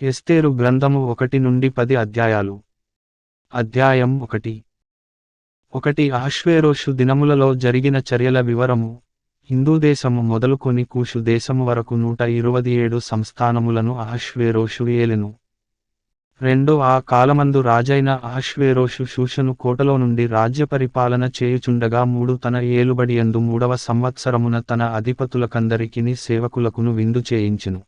ఎస్తేరు గ్రంథము 1-10 అధ్యాయాలు. అధ్యాయం 1. అహష్వేరోషు దినములలో జరిగిన చర్యల వివరము. హిందూదేశము మొదలుకొని కూషు దేశము వరకు 127 సంస్థానములను అహష్వేరోషు ఏలెను. 2 ఆ కాలమందు రాజైన అహష్వేరోషు షూషను కోటలో నుండి రాజ్యపరిపాలన చేయుచుండగా 3 తన ఏలుబడియందు 3వ సంవత్సరమున తన అధిపతులకందరికిని సేవకులకును విందు చేయించెను.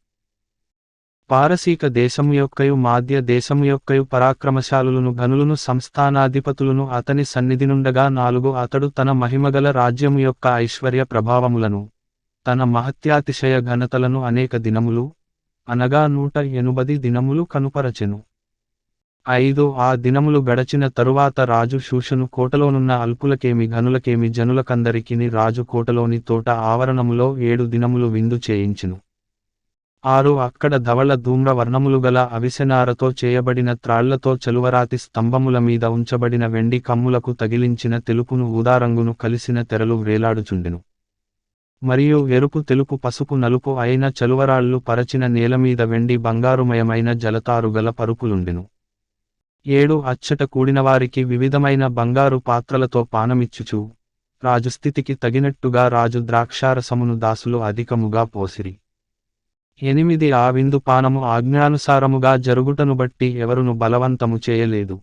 పారసీక దేశము యొక్కయు మాధ్య దేశము యొక్కయు పరాక్రమశాలులను ఘనులను సంస్థానాధిపతులను అతని సన్నిధినుండగా 4 అతడు తన మహిమగల రాజ్యము యొక్క ఐశ్వర్య ప్రభావములను తన మహత్యాతిశయ ఘనతలను అనేక దినములు అనగా 180 దినములు కనుపరచెను. 5 ఆ దినములు గడచిన తరువాత రాజు షూషను కోటలోనున్న అల్పులకేమి ఘనులకేమి జనులకందరికిని రాజు కోటలోని తోట ఆవరణములో 7 దినములు విందు చేయించెను. 6 అక్కడ ధవళ ధూమ్ర వర్ణములు గల అవిసెనారతో చేయబడిన త్రాళ్లతో చలువరాతి స్తంభముల మీద ఉంచబడిన వెండి కమ్ములకు తగిలించిన తెలుపును ఊదారంగును కలిసిన తెరలు వ్రేలాడుచుండెను. మరియు ఎరుపు తెలుపు పసుపు నలుపు అయిన చలువరాళ్ళు పరచిన నేలమీద వెండి బంగారుమయమైన జలతారు గల పరుపులుండెను. 7 అచ్చట కూడినవారికి వివిధమైన బంగారు పాత్రలతో పానమిచ్చుచు రాజుస్థితికి తగినట్టుగా రాజు ద్రాక్షారసమును దాసులు అధికముగా పోసిరి. 8 ఆ విందు పానము ఆజ్ఞానుసారముగా జరుగుటను బట్టి ఎవరును బలవంతము చేయలేదు.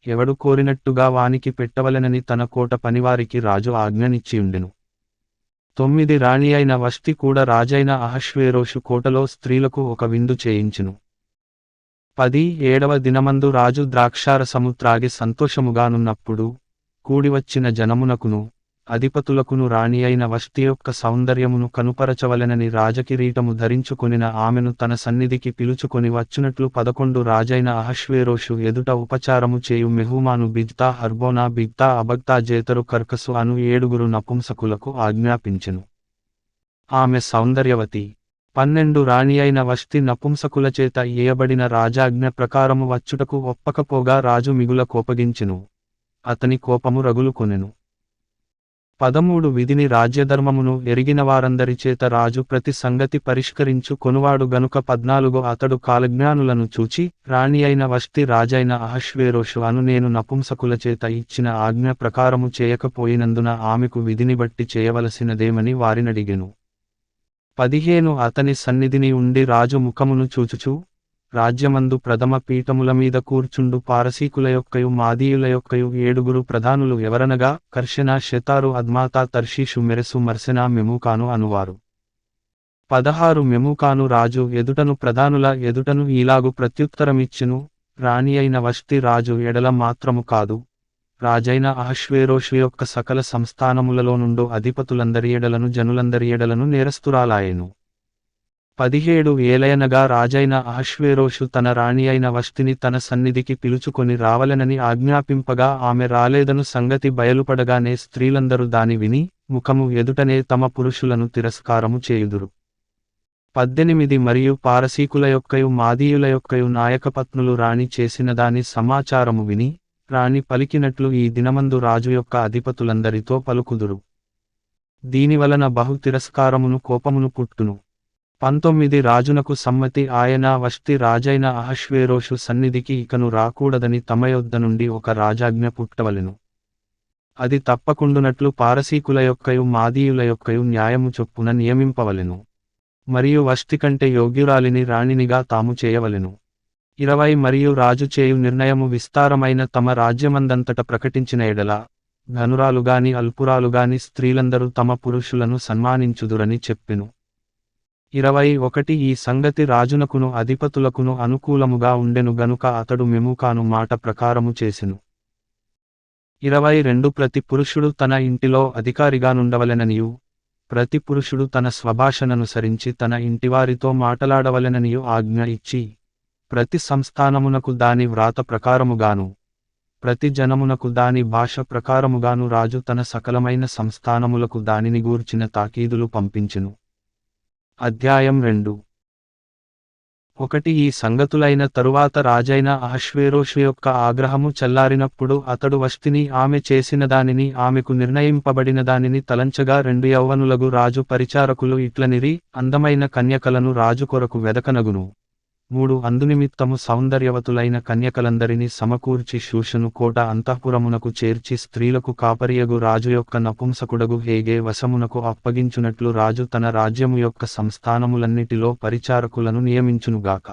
ఎవడు కోరినట్టుగా వానికి పెట్టవలెనని తన కోట పనివారికి రాజు ఆజ్ఞనిచ్చియుండెను. 9 రాణి అయిన వష్టి కూడా రాజైన అహష్వేరోషు కోటలో స్త్రీలకు ఒక విందు చేయించెను. 10 ఏడవ దినమందు రాజు ద్రాక్షారసము త్రాగి సంతోషముగానున్నప్పుడు కూడివచ్చిన జనమునకును అధిపతులకును రాణి అయిన వష్టి యొక్క సౌందర్యమును కనుపరచవలెనని రాజకిరీటము ధరించుకొనిన ఆమెను తన సన్నిధికి పిలుచుకొని వచ్చునట్లు 11 రాజైన అహష్వేరోషు ఎదుట ఉపచారము చేయు మెహూమాను బిగ్తా హర్బోనా బిగ్తా అబగ్తా జేతరు కర్కసు అను 7 నపుంసకులకు ఆజ్ఞాపించెను. ఆమె సౌందర్యవతి. 12 రాణి అయిన వష్టి నపుంసకులచేత ఇయ్యబడిన రాజాజ్ఞ ప్రకారము వచ్చుటకు ఒప్పకపోగా రాజు మిగుల కోపగించెను. అతని కోపము రగులుకొనెను. 13 విధిని రాజ్యధర్మమును ఎరిగిన వారందరిచేత రాజు ప్రతి సంగతి పరిష్కరించు కొనువాడు గనుక 14 అతడు కాలజ్ఞానులను చూచి రాణి అయిన వష్టి రాజైన అహష్వేరోషు అను నేను నపుంసకులచేత ఇచ్చిన ఆజ్ఞ ప్రకారము చేయకపోయినందున ఆమెకు విధిని బట్టి చేయవలసినదేమని వారినడిగెను. 15 అతని సన్నిధిని ఉండి రాజు ముఖమును చూచుచు రాజ్యమందు ప్రథమ పీఠముల మీద కూర్చుండు పారసీకుల యొక్కయు మాదీయుల యొక్కయు 7 ప్రధానులు ఎవరనగా కర్షెనా షెతారు అద్మాతా తర్షీషు మెరెసు మర్సెనా మెమూకాను అనువారు. 16 మెమూకాను రాజు ఎదుటను ప్రధానుల ఎదుటను ఈలాగు ప్రత్యుత్తరమిచ్చెను. రాణి అయిన వష్టి రాజు ఎడల మాత్రము కాదు రాజైన అహష్వేరోషు యొక్క సకల సంస్థానములలో నుండు అధిపతులందరి ఎడలను జనులందరి ఎడలను నేరస్తురాలాయెను. 17 ఏలయనగా రాజైన అహష్వేరోషు తన రాణి అయిన వష్టిని తన సన్నిధికి పిలుచుకొని రావలెనని ఆజ్ఞాపింపగా ఆమె రాలేదను సంగతి బయలుపడగానే స్త్రీలందరూ దాని విని ముఖము ఎదుటనే తమ పురుషులను తిరస్కారము చేయుదురు. 18 మరియు పారసీకుల యొక్కయు మాదీయుల యొక్కయు నాయకపత్నులు రాణి చేసిన దాని సమాచారము విని రాణి పలికినట్లు ఈ దినమందు రాజు యొక్క అధిపతులందరితో పలుకుదురు. దీనివలన బహు తిరస్కారమును కోపమును పుట్టును. 19 రాజునకు సమ్మతి ఆయన వష్టి రాజైన అహష్వేరోషు సన్నిధికి ఇకను రాకూడదని తమ యొద్ద నుండి ఒక రాజాజ్ఞ పుట్టవలెను. అది తప్పకుండునట్లు పారసీకుల యొక్కయు మాదీయుల యొక్కయు న్యాయము చొప్పున నియమింపవలెను. మరియు వష్టి కంటే యోగ్యురాలిని రాణినిగా తాము చేయవలెను. 20 మరియు రాజు చేయు నిర్ణయము విస్తారమైన తమ రాజ్యమందంతట ప్రకటించిన ఎడల ఘనురాలుగాని అల్పురాలుగాని స్త్రీలందరూ తమ పురుషులను సన్మానించుదురని చెప్పెను. 21 ఈ సంగతి రాజునకును అధిపతులకును అనుకూలముగా ఉండెను గనుక అతడు మెమూకాను మాట ప్రకారము చేసెను. 22 ప్రతి పురుషుడు తన ఇంటిలో అధికారిగానుండవలెననియు ప్రతి పురుషుడు తన స్వభాషననుసరించి తన ఇంటివారితో మాటలాడవలెననియు ఆజ్ఞ ఇచ్చి ప్రతి సంస్థానమునకు దాని వ్రాత ప్రకారముగాను ప్రతి జనమునకు దాని భాష ప్రకారముగాను రాజు తన సకలమైన సంస్థానములకు దానిని గూర్చిన తాకీదులు పంపించెను. అధ్యాయం 2. 1 ఈ సంగతులైన తరువాత రాజైన అహష్వేరోషు యొక్క ఆగ్రహము చల్లారినప్పుడు అతడు వష్టిని ఆమె చేసిన దానిని ఆమెకు నిర్ణయింపబడిన దానిని తలంచగా 2 యౌవనులగు రాజు పరిచారకులు ఇట్లనిరి అందమైన కన్యకలను రాజు కొరకు వెదకనగును అందునిమిత్తము సౌందర్యవతులైన కన్యకలందరినీ సమకూర్చి షూషను కోట అంతఃపురమునకు చేర్చి స్త్రీలకు కాపరియగు రాజు యొక్క నపుంసకుడగు హేగే వశమునకు అప్పగించునట్లు రాజు తన రాజ్యము యొక్క సంస్థానములన్నిటిలో పరిచారకులను నియమించునుగాక.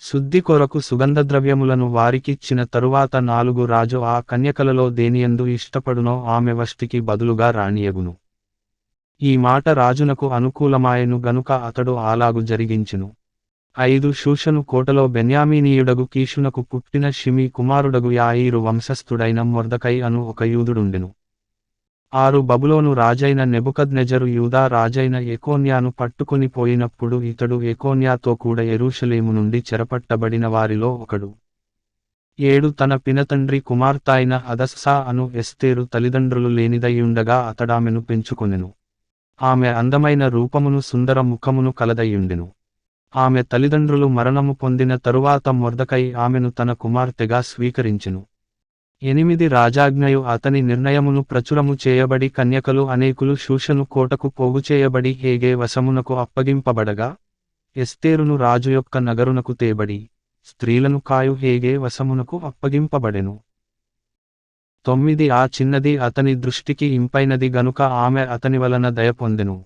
శుద్ధి కొరకు సుగంధద్రవ్యములను వారికిచ్చిన తరువాత 4 రాజు ఆ కన్యకలలో దేనియందు ఇష్టపడునో ఆమె వష్టికి బదులుగా రాణియగును. ఈ మాట రాజునకు అనుకూలమాయెను గనుక అతడు అలాగు జరిగించెను. 5 షూషను కోటలో బెన్యామీనీయుడగు కీషునకు పుట్టిన షిమీ కుమారుడగు యాయీరు వంశస్థుడైన మొర్దెకై అను ఒక యూదుడుండెను. 6 బబులోను రాజైన నెబుకద్నెజరు యూదా రాజైన యెకోన్యాను పట్టుకొని పోయినప్పుడు ఇతడు యెకోన్యాతో కూడా యెరూషలేము నుండి చెరపట్టబడిన వారిలో ఒకడు. 7 తన పినతండ్రి కుమార్తెయైన హదస్సా అను ఎస్తేరు తల్లిదండ్రులు లేనిదయ్యుండగా అతడామెను పెంచుకొనెను. ఆమె అందమైన రూపమును సుందర ముఖమును కలదయ్యుండెను. ఆమె తల్లిదండ్రులు మరణము పొందిన తరువాత మొర్దెకై ఆమెను తన కుమార్తెగా స్వీకరించెను. 8 రాజాజ్ఞయు అతని నిర్ణయమును ప్రచురము చేయబడి కన్యకలు అనేకులు షూషను కోటకు పోగుచేయబడి హేగే వశమునకు అప్పగింపబడగా, ఎస్తేరును రాజు యొక్క నగరునకు తేబడి, స్త్రీలను కాయు హేగే వశమునకు అప్పగింపబడెను. 9 ఆ చిన్నది అతని దృష్టికి ఇంపైనది గనుక ఆమె అతని వలన దయ పొందెను.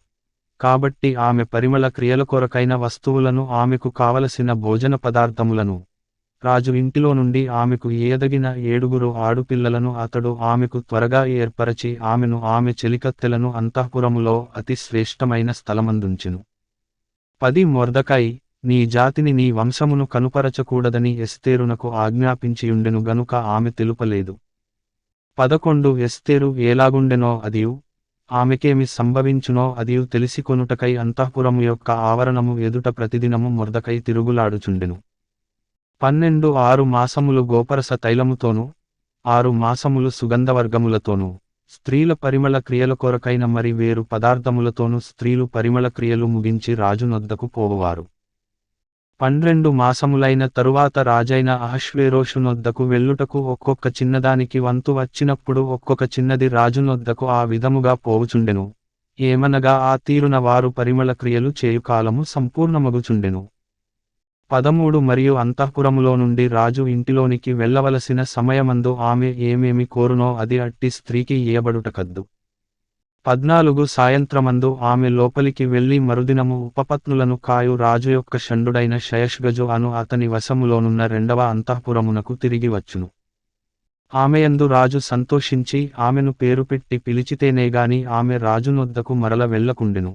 కాబట్టి ఆమె పరిమళ క్రియల కొరకైన వస్తువులను ఆమెకు కావలసిన భోజన పదార్థములను, రాజు ఇంటిలో నుండి ఆమెకు ఇయ్యదగిన 7 ఆడుపిల్లలను అతడు ఆమెకు త్వరగా ఏర్పరచి ఆమెను ఆమె చెలికత్తెలను అంతఃపురములో అతి శ్రేష్టమైన స్థలమందుంచెను. 10 మొర్దెకై, నీ జాతిని నీ వంశమును కనుపరచకూడదని ఎస్తేరునకు ఆజ్ఞాపించియుండెను గనుక ఆమె తెలుపలేదు. 11 ఎస్తేరు ఏలాగుండెనో అదియు, ఆమెకేమి సంభవించునో అదియు తెలిసికొనుటకై అంతఃపురము యొక్క ఆవరణము ఎదుట ప్రతిదినము మొర్దెకై తిరుగులాడుచుండెను. 12 6 మాసములు గోపరస తైలముతోనూ 6 మాసములు సుగంధవర్గములతోనూ స్త్రీల పరిమళ క్రియల కొరకైన మరి వేరు పదార్థములతోనూ స్త్రీలు పరిమళ క్రియలు ముగించి రాజు నొద్దకు పోవువారు. 12 మాసములైన తరువాత రాజైన అహష్వేరోషు నొద్దకు వెళ్ళుటకు ఒక్కొక్క చిన్నదానికి వంతు వచ్చినప్పుడు ఒక్కొక్క చిన్నది రాజు నొద్దకు ఆ విధముగా పోవుచుండెను. ఏమనగా ఆ తీరున వారు పరిమళ క్రియలు చేయుకాలము సంపూర్ణమగుచుండెను. 13 మరియు అంతఃపురములో నుండి రాజు ఇంటిలోనికి వెళ్ళవలసిన సమయమందు ఆమె ఏమేమి కోరునో అది అట్టి స్త్రీకి ఇయ్యబడుటకద్దు. 14 సాయంత్రమందు ఆమె లోపలికి వెళ్లి మరుదినము ఉపపత్నులను కాయు రాజు యొక్క షండుడైన షయష్గజు అను అతని వశములోనున్న 2వ అంతఃపురమునకు తిరిగి వచ్చును. ఆమెయందు రాజు సంతోషించి ఆమెను పేరు పెట్టి పిలిచితేనేగాని ఆమె రాజునొద్దకు మరల వెళ్ళకుండెను.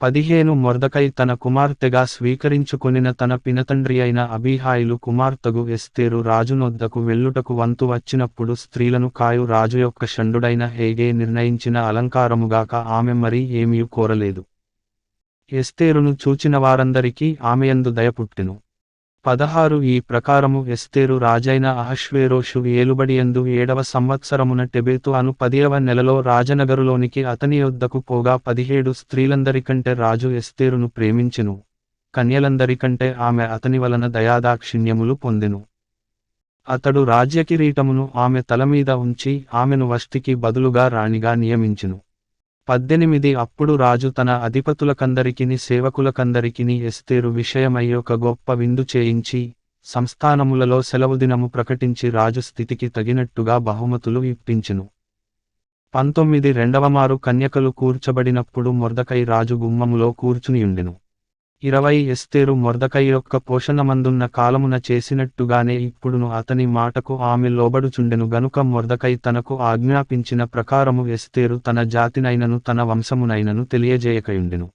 15 మొర్దెకై తన కుమార్తెగా స్వీకరించుకొనిన తన పినతండ్రి అయిన అబీహాయిలు కుమార్తెగు ఎస్తేరు రాజునొద్దకు వెళ్ళుటకు వంతు వచ్చినప్పుడు స్త్రీలను కాయు రాజు యొక్క షండుడైన హేగే నిర్ణయించిన అలంకారముగాక ఆమె మరి ఏమీ కోరలేదు. ఎస్తేరును చూచిన వారందరికీ ఆమెయందు దయ పుట్టెను. 16 ఈ ప్రకారము ఎస్తేరు రాజైన అహష్వేరోషు ఏలుబడియందు 7వ సంవత్సరమున టెబెతు అను 10వ నెలలో రాజనగరులోనికి అతని యొద్దకు పోగా 17 స్త్రీలందరికంటే రాజు ఎస్తేరును ప్రేమించెను, కన్యలందరికంటే ఆమె అతని వలన దయాదాక్షిణ్యములు పొందెను. అతడు రాజ్యకిరీటమును ఆమె తలమీద ఉంచి ఆమెను వష్టికి బదులుగా రాణిగా నియమించెను. 18 అప్పుడు రాజు తన అధిపతులకందరికిని సేవకులకందరికిని ఎస్తేరు విషయమై ఒక గొప్ప విందు చేయించి సంస్థానములలో సెలవుదినము ప్రకటించి రాజు స్థితికి తగినట్టుగా బహుమతులు ఇప్పించెను. 19 రెండవమారు కన్యకలు కూర్చబడినప్పుడు మొర్దెకై రాజు గుమ్మములో కూర్చునియుండెను. 20 ఎస్తేరు మొర్దెకై యొక్క పోషణమందున్న కాలమున చేసినట్టుగానే ఇప్పుడును అతని మాటకు ఆమె లోబడుచుండెను గనుక మొర్దెకై తనకు ఆజ్ఞాపించిన ప్రకారము ఎస్తేరు తన జాతినైనను తన వంశమునైనను తెలియజేయకయుండెను.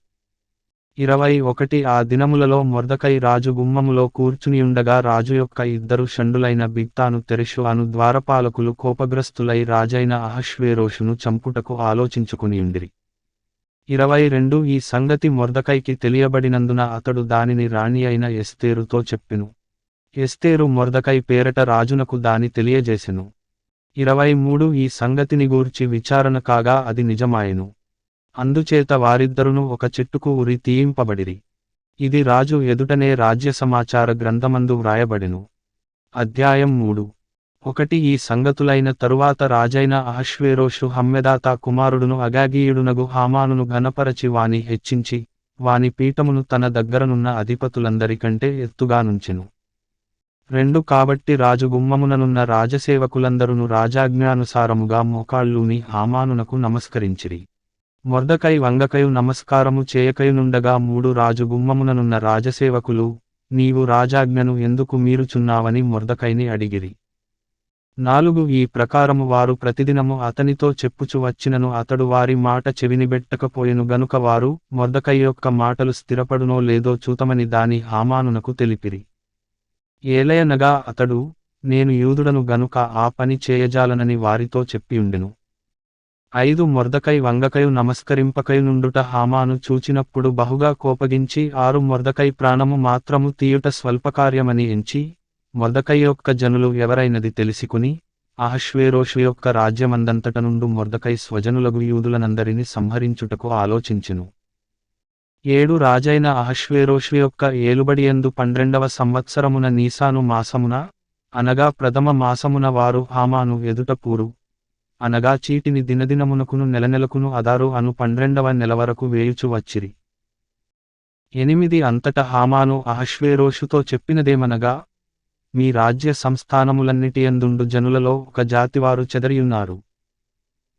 21 ఆ దినములలో మొర్దెకై రాజు గుమ్మములో కూర్చునియుండగా రాజు యొక్క 2 షండులైన బిగ్తాను తెరెషు అను ద్వారపాలకులు కోపగ్రస్తులై రాజైన అహష్వేరోషును చంపుటకు ఆలోచించుకునియుండిరి. 22 ఈ సంగతి మొర్దెకైకి తెలియబడినందున అతడు దానిని రాణి అయిన ఎస్తేరుతో చెప్పెను. ఎస్తేరు మొర్దెకై పేరట రాజునకు దాని తెలియజేసెను. 23 ఈ సంగతిని గూర్చి విచారణ కాగా అది నిజమాయెను. అందుచేత వారిద్దరును ఒక చెట్టుకు ఉరి తీయింపబడిరి. ఇది రాజు ఎదుటనే రాజ్య సమాచార గ్రంథమందు వ్రాయబడెను. అధ్యాయం 3 1 ఈ సంగతులైన తరువాత రాజైన అహష్వేరోషు హమ్మెదాతా కుమారుడును అగాగీయుడునగు హామానును ఘనపరచి వాని హెచ్చించి, వాని పీఠమును తన దగ్గరనున్న అధిపతులందరికంటే ఎత్తుగా నుంచెను. 2 కాబట్టి రాజు గుమ్మముననున్న రాజసేవకులందరును రాజాజ్ఞానుసారముగా మోకాళ్ళూని హామానునకు నమస్కరించిరి. మొర్దకై వంగకయు నమస్కారము చేయకయునుండగా 3 రాజు గుమ్మముననున్న రాజసేవకులు, నీవు రాజాజ్ఞను ఎందుకు మీరుచున్నావని మొర్దకైని అడిగిరి. 4 ఈ ప్రకారము వారు ప్రతిదినము అతనితో చెప్పుచు వచ్చినను అతడు వారి మాట చెవినిబెట్టకపోయెను గనుక వారు మొర్దకై యొక్క మాటలు స్థిరపడునో లేదో చూతమని దాని హామానునకు తెలిపిరి. ఏలయనగా అతడు, నేను యూదుడను గనుక ఆ పని చేయజాలనని వారితో చెప్పియుండెను. 5 మొర్దకై వంగకయు నమస్కరింపకయునుండుట హామాను చూచినప్పుడు బహుగా కోపగించి 6 మొర్దకై ప్రాణము మాత్రము తీయుట స్వల్పకార్యమని ఎంచి, మొర్దకై యొక్క జనులు ఎవరైనది తెలిసికుని, అహష్వేరోషు యొక్క రాజ్యమందంతట నుండు మొర్దకై స్వజనులగు యూదులనందరిని సంహరించుటకు ఆలోచించెను. 7 రాజైన అహష్వేరోషు యొక్క ఏలుబడియందు 12వ సంవత్సరమున నీసాను మాసమున, అనగా ప్రథమ మాసమున వారు హామాను ఎదుట పూరు, అనగా చీటిని దినదినమునకును నెలనెలకును అదారు అను 12వ నెల వరకు వేయుచు వచ్చిరి. 8 అంతట హామాను అహష్వేరోషుతో చెప్పినదేమనగా, మీ రాజ్య సంస్థానములన్నిటియందుండు జనులలో ఒక జాతివారు చెదరియున్నారు.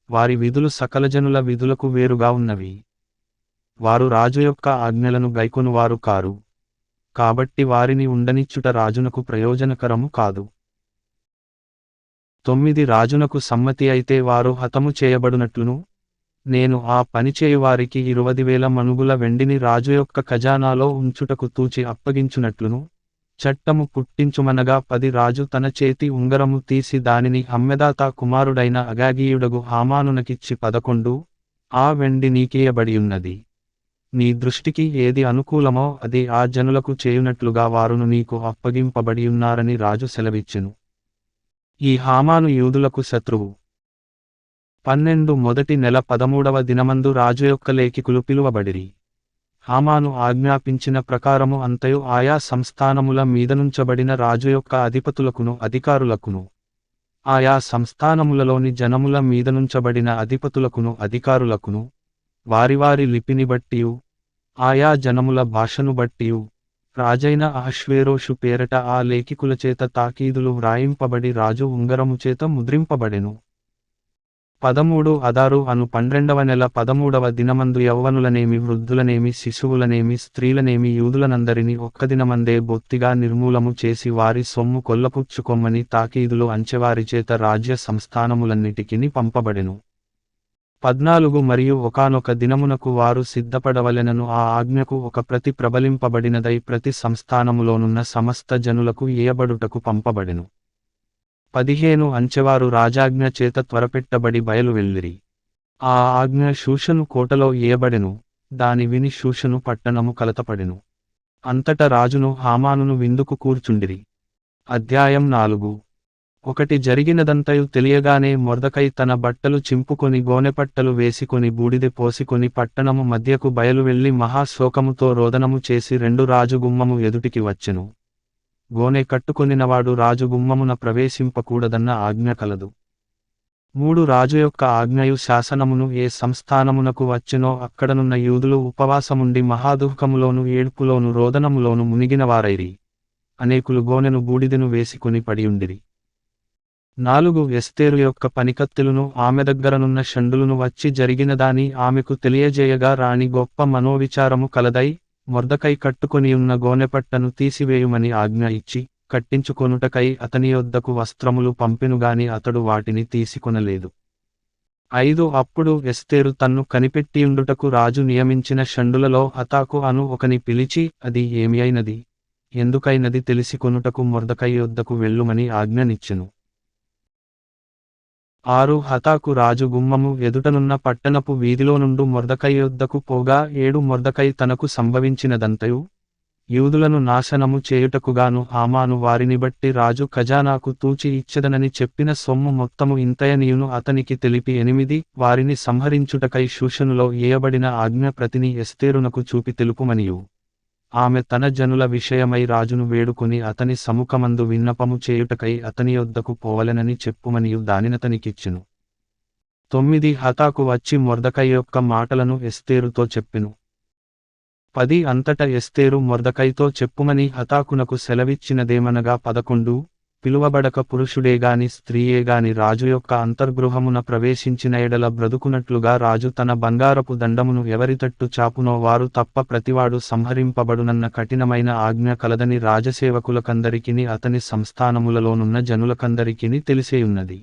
వారి విధులు సకల జనుల విధులకు వేరుగా ఉన్నవి. వారు రాజు యొక్క ఆజ్ఞలను గైకొనువారు కారు. కాబట్టి వారిని ఉండనిచ్చుట రాజునకు ప్రయోజనకరము కాదు. 9 రాజునకు సమ్మతి అయితే వారు హతము చేయబడునట్లును, నేను ఆ పనిచేయువారికి 20,000 మణుగుల వెండిని రాజు యొక్క ఖజానాలో ఉంచుటకు తూచి అప్పగించునట్లును, చట్టము పుట్టించుమనగా 10 రాజు తన చేతి ఉంగరము తీసి దానిని హమ్మెదాతా కుమారుడైన అగాగీయుడగు హామానునకిచ్చి 11 ఆ వెండి నీకియబడియున్నది. నీ దృష్టికి ఏది అనుకూలమో అది ఆ జనులకు చేయునట్లుగా వారును నీకు అప్పగింపబడియున్నారని రాజు సెలవిచ్చెను. ఈ హామాను యూదులకు శత్రువు. 12 మొదటి నెల 13వ దినమందు రాజు యొక్క లేఖికులు పిలువబడిరి. హామాను ఆజ్ఞాపించిన ప్రకారము అంతయు ఆయా సంస్థానముల మీదనుంచబడిన రాజు యొక్క అధిపతులకును అధికారులకును, ఆయా సంస్థానములలోని జనముల మీదనుంచబడిన అధిపతులకును అధికారులకును, వారివారి లిపిని బట్టియు, ఆయా జనముల భాషను బట్టియు, రాజైన అహష్వేరోషు పేరట ఆ లేఖికులచేత తాకీదులు వ్రాయింపబడి రాజు ఉంగరము చేత ముద్రింపబడెను. 13 అదారు అను 12వ నెల 13వ దినమందు యౌవనులనేమి వృద్ధులనేమి శిశువులనేమి స్త్రీలనేమి యూదులనందరినీ ఒక్కదినమందే బొత్తిగా నిర్మూలము చేసి వారి సొమ్ము కొల్లపుచ్చుకొమ్మని తాకీదులు అంచెవారిచేత రాజ్య సంస్థానములన్నిటికిని పంపబడెను. 14 మరియు ఒకానొక దినమునకు వారు సిద్ధపడవలెనను ఆ ఆజ్ఞకు ఒక ప్రతి ప్రబలింపబడినదై ప్రతి సంస్థానములోనున్న సమస్త జనులకు ఇయ్యబడుటకు పంపబడెను. 15 అంచెవారు రాజాజ్ఞ చేత త్వరపెట్టబడి బయలువెళ్ళిరి. ఆ ఆజ్ఞ షూషను కోటలో ఇయ్యబడెను, దాని విని షూషను పట్టణము కలతపడెను. అంతట రాజును హామానును విందుకు కూర్చుండిరి. అధ్యాయం 4. ఒకటి జరిగినదంతయు తెలియగానే మొర్దకై తన బట్టలు చింపుకొని గోనెపట్టలు వేసికొని బూడిదె పోసికొని పట్టణము మధ్యకు బయలువెళ్లి మహాశోకముతో రోదనము చేసి 2 రాజు గుమ్మము ఎదుటికి వచ్చెను. గోనె కట్టుకొనినవాడు రాజు గుమ్మమున ప్రవేశింపకూడదన్న ఆజ్ఞ కలదు. 3 రాజు యొక్క ఆజ్ఞయు శాసనమును ఏ సంస్థానమునకు వచ్చెనో అక్కడనున్న యూదులు ఉపవాసముండి మహాదుఃఖములోను ఏడ్పులోను రోదనములోను మునిగినవారైరి. అనేకులు గోనెను బూడిదెను వేసికొని పడియుండిరి. 4 ఎస్తేరు యొక్క పనికత్తెలును ఆమె దగ్గరనున్న షండులును వచ్చి జరిగినదాని ఆమెకు తెలియజేయగా రాణి గొప్ప మనోవిచారము కలదై, మొర్దకై కట్టుకొనియున్న గోనెపట్టను తీసివేయుమని ఆజ్ఞ ఇచ్చి, కట్టించుకొనుటకై అతని యొద్దకు వస్త్రములు పంపెనుగాని అతడు వాటిని తీసుకొనలేదు. 5 అప్పుడు ఎస్తేరు తన్ను కనిపెట్టియుండుటకు రాజు నియమించిన షండులలో హతాకు అను ఒకని పిలిచి, అది ఏమి అయినది, ఎందుకైనది తెలిసికొనుటకు మొర్దకై యొద్దకు వెళ్ళుమని ఆజ్ఞనిచ్చెను. 6 హతాకు రాజు గుమ్మము ఎదుటనున్న పట్టణపు వీధిలో నుండు మొర్దకై యొద్దకు పోగా 7 మొర్దకై తనకు సంభవించినదంతయు, యూదులను నాశనము చేయుటకుగాను హామాను వారిని బట్టి రాజు ఖజానాకు తూచి ఇచ్చెదనని చెప్పిన సొమ్ము మొత్తము ఇంతయనియును అతనికి తెలిపి 8 వారిని సంహరించుటకై షూషనులో ఇయ్యబడిన ఆజ్ఞ ప్రతిని ఎస్తేరునకు చూపి తెలుపుమనియు, ఆమె తన జనుల విషయమై రాజును వేడుకొని అతని సముఖమందు విన్నపము చేయుటకై అతని యొద్దకు పోవలెనని చెప్పుమనియు దానినతనికిచ్చెను. 9 హతాకు వచ్చి మొర్దకై యొక్క మాటలను ఎస్తేరుతో చెప్పెను. 10 అంతట ఎస్తేరు మొర్దకైతో చెప్పుమని హతాకునకు సెలవిచ్చినదేమనగా 11 పిలువబడక పురుషుడేగాని స్త్రీయేగాని రాజు యొక్క అంతర్గృహమున ప్రవేశించిన ఎడల బ్రతుకునట్లుగా రాజు తన బంగారపు దండమును ఎవరితట్టు చాపునో వారు తప్ప ప్రతివాడు సంహరింపబడునన్న కఠినమైన ఆజ్ఞ కలదని రాజసేవకులకందరికిని అతని సంస్థానములలోనున్న జనులకందరికిని తెలిసేయున్నది.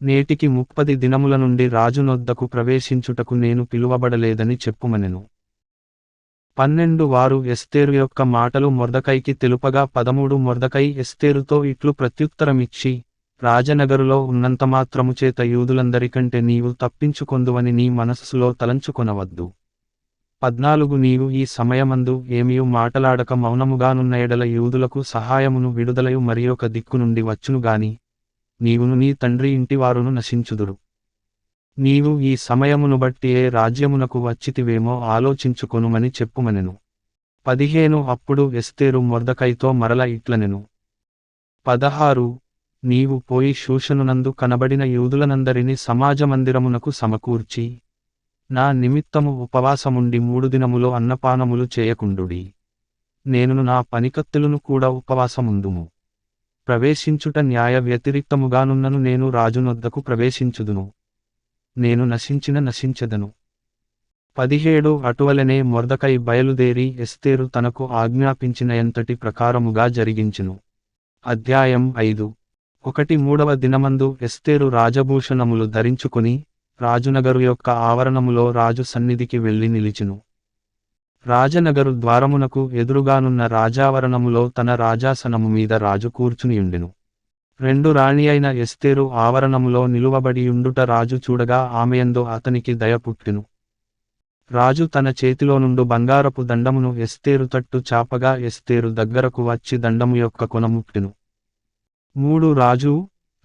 నేటికి 30 దినముల నుండి రాజునొద్దకు ప్రవేశించుటకు నేను పిలువబడలేదని చెప్పుమనెను. 12 వారు ఎస్తేరు యొక్క మాటలు మొర్దకైకి తెలుపగా 13 మొర్దకై ఎస్తేరుతో ఇట్లు ప్రత్యుత్తరమిచ్చి, రాజనగరులో ఉన్నంతమాత్రము చేత యూదులందరికంటే నీవు తప్పించుకొందువని నీ మనస్సులో తలంచుకొనవద్దు. 14 నీవు ఈ సమయమందు ఏమియు మాటలాడక మౌనముగానున్న ఎడల యూదులకు సహాయమును విడుదలయు మరియొక దిక్కు నుండి వచ్చునుగాని, నీవును నీ తండ్రి ఇంటివారును నశించుదురు. నీవు ఈ సమయమును బట్టి ఏ రాజ్యమునకు వచ్చితివేమో ఆలోచించుకొనుమని చెప్పుమనెను. 15 అప్పుడు ఎస్తేరు మొర్దకైతో మరల ఇట్లనెను. 16 నీవు పోయి షూషనునందు కనబడిన యూదులనందరినీ సమాజమందిరమునకు సమకూర్చి, నా నిమిత్తము ఉపవాసముండి 3 దినములో అన్నపానములు చేయకుండుడి. నేనును నా పనికత్తెలును కూడా ఉపవాసముందుము. ప్రవేశించుట న్యాయ వ్యతిరిక్తముగానున్నను నేను రాజునొద్దకు ప్రవేశించుదును. నేను నశించెదను. 17 అటువలనే మొర్దకై బయలుదేరి ఎస్తేరు తనకు ఆజ్ఞాపించిన ఎంతటి ప్రకారముగా జరిగించెను. అధ్యాయం 5 1 దినమందు ఎస్తేరు రాజభూషణములు ధరించుకొని రాజునగరు యొక్క ఆవరణములో రాజు సన్నిధికి వెళ్లి నిలిచెను. రాజనగరు ద్వారమునకు ఎదురుగానున్న రాజావరణములో తన రాజాసనము మీద రాజు కూర్చునియుండెను. 2 రాణి అయిన ఎస్తేరు ఆవరణములో నిలువబడియుండుట రాజు చూడగా ఆమెయందు అతనికి దయ పుట్టెను. రాజు తన చేతిలోనుండు బంగారపు దండమును ఎస్తేరు తట్టు చాపగా ఎస్తేరు దగ్గరకు వచ్చి దండము యొక్క కొన ముట్టెను. 3 రాజు,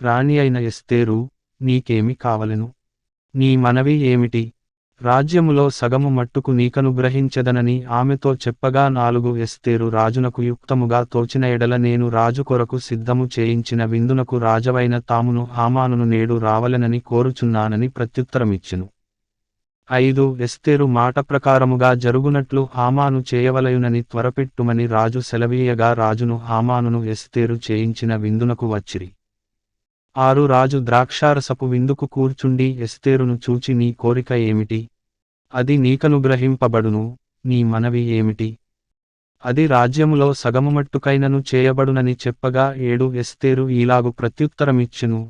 రాణి అయిన ఎస్తేరు, నీకేమి కావలెను? నీ మనవి ఏమిటి? రాజ్యములో సగము మట్టుకు నీకనుగ్రహించెదనని ఆమెతో చెప్పగా 4 ఎస్తేరు రాజునకు యుక్తముగా తోచిన ఎడల నేను రాజు కొరకు సిద్ధము చేయించిన విందునకు రాజవైన తామును హామానును నేడు రావలెనని కోరుచున్నానని ప్రత్యుత్తరమిచ్చెను. 5 ఎస్తేరు మాట ప్రకారముగా జరుగునట్లు హామాను చేయవలయునని త్వరపెట్టుమని రాజు సెలవీయగా రాజును హామానును ఎస్తేరు చేయించిన విందునకు వచ్చిరి. 6 రాజు ద్రాక్షారసపు విందుకు కూర్చుండి ఎస్తేరును చూచి నీ కోరిక ఏమిటి? అది నీకనుగ్రహింపబడును. నీ మనవి ఏమిటి? అది రాజ్యములో సగము మట్టుకైనను చేయబడునని చెప్పగా 7 ఎస్తేరు ఈలాగు ప్రత్యుత్తరమిచ్చెను.